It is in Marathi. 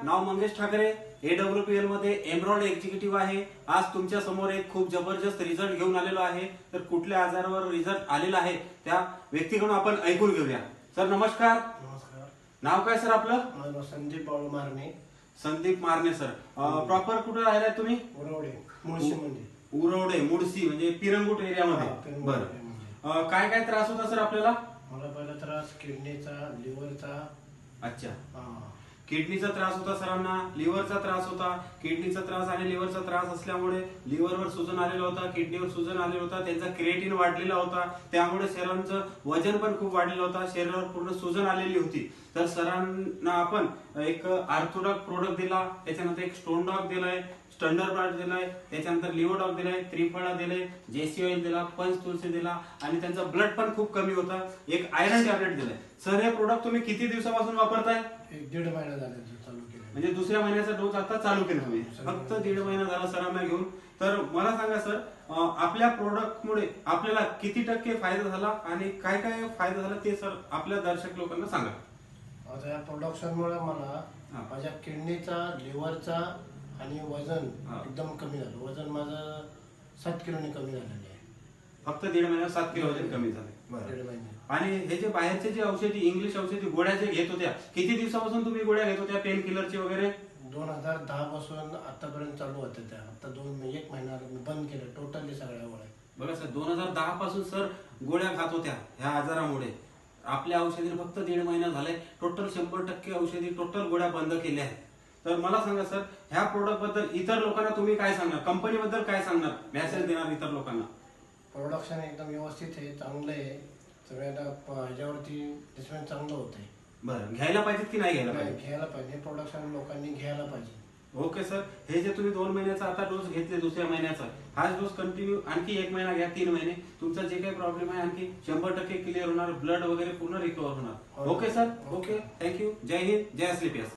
नाव मंगेश ठाकरे, AWPL मध्ये एमरॉड एक्झिक्युटिव्ह आहे। आज तुमच्या समोर एक खूप जबरदस्त रिझल्ट घेऊन आलेलो आहे। तर कुठल्या आजारावर रिझल्ट आलेला आहे त्या व्यक्तीकडून आपण ऐकून घेऊया। सर नमस्कार। नमस्कार। नाव काय सर आपलं? माझं संदीप बाळू मारणे। संदीप मारणे सर। प्रॉपर कुठे राहिलाय तुम्ही? उरवडे मुळशी मध्ये। उरवडे मुळशी म्हणजे पिरंगुट एरियामध्ये। बरं, काय काय त्रास होता सर आपल्याला? मला पहिला त्रास किडनीचा, लिव्हरचा। अच्छा, किडनीचा त्रास होता सरांना, लिव्हरचा त्रास होता। किडनीचा त्रास आणि लिव्हरचा त्रास असल्यामुळे लिव्हरवर सुजन आलेला होता, किडनीवर सुजन आलेला होता, त्यांचा क्रिएटिन वाढलेला होता, त्यामुळे सरांचं वजन पण खूप वाढलेलं होता, शरीरावर पूर्ण सुजन आलेली होती। तर सरांना आपण एक आर्थोडॉक प्रोडक्ट दिला, त्याच्यानंतर एक स्टोन डॉग दिलाय, स्टंडर ब्राड दिलाय, त्याच्यानंतर लिव्हर डॉग दिलाय, त्रिफळा दिले, जेसी ऑइल दिला, पंच तुळसी दिला आणि त्यांचा ब्लड पण खूप कमी होता। एक आयरन टॅबलेट दिलाय। सर हे प्रोडक्ट तुम्ही किती दिवसापासून वापरताय? 1.5 महिना झाला चालू केलं। म्हणजे दुसऱ्या महिन्याचा डोस आता चालू केला तुम्ही? फक्त 1.5 महिना झाला सरांना घेऊन। तर मला सांगा सर, आपल्या प्रोडक्ट मुळे आपल्याला किती टक्के फायदा झाला आणि काय काय फायदा झाला ते सर आपल्या दर्शक लोकांना सांगा। आता या प्रोडक्शनमुळे मला माझ्या किडनीचा, लिव्हरचा आणि वजन एकदम कमी झालं। वजन माझं 7 किलोने कमी झालेलं आहे। फक्त 1.5 महिन्यात 7 किलो वजन कमी झाले। 1.5 महिने। आणि हे जे बाहेरचे जे औषधी, इंग्लिश औषधी गोळ्या जे घेत होत्या, किती दिवसापासून तुम्ही गोळ्या घेत होत्या पेन किलरची वगैरे? 2010 पासून आतापर्यंत चालू होत्या त्या। आता 1 महिना बंद केलं टोटली सगळ्या गोळ्या। बघा सर, 2010 पासून सर गोळ्या खात होत्या ह्या आजारामुळे। आपल्या औषधीने फक्त 1.5 महिना झालाय टोटल 100% औषधी, टोटल गोळ्या बंद केल्या आहेत। तर मला सांगा सर, ह्या प्रोडक्ट बद्दल इतर लोकांना तुम्ही काय सांगणार? कंपनी बद्दल काय सांगणार, मेसेज देणार इतर लोकांना? प्रोडक्शन एकदम व्यवस्थित आहे, चांगलं आहे, सगळ्यांना ह्याच्यावरती रिस्पॉन्स चांगलं होत आहे। बरं, घ्यायला पाहिजे की नाही घ्यायला पाहिजे? घ्यायला पाहिजे, प्रोडक्शन लोकांनी घ्यायला पाहिजे। ओके सर, हे जे तुम्ही 2 महिन्याचा आता डोस घेतले, दुसऱ्या महिन्याचा हाच डोस कंटिन्यू आणखी 1 महिना घ्या, 3 महिने, तुमचा जे काही प्रॉब्लेम आहे आणखी 100% क्लिअर होणार, ब्लड वगैरे पूर्ण रिकव्हर होणार। Okay sir, okay, thank you. जय हिंद, जय स्लीपियस।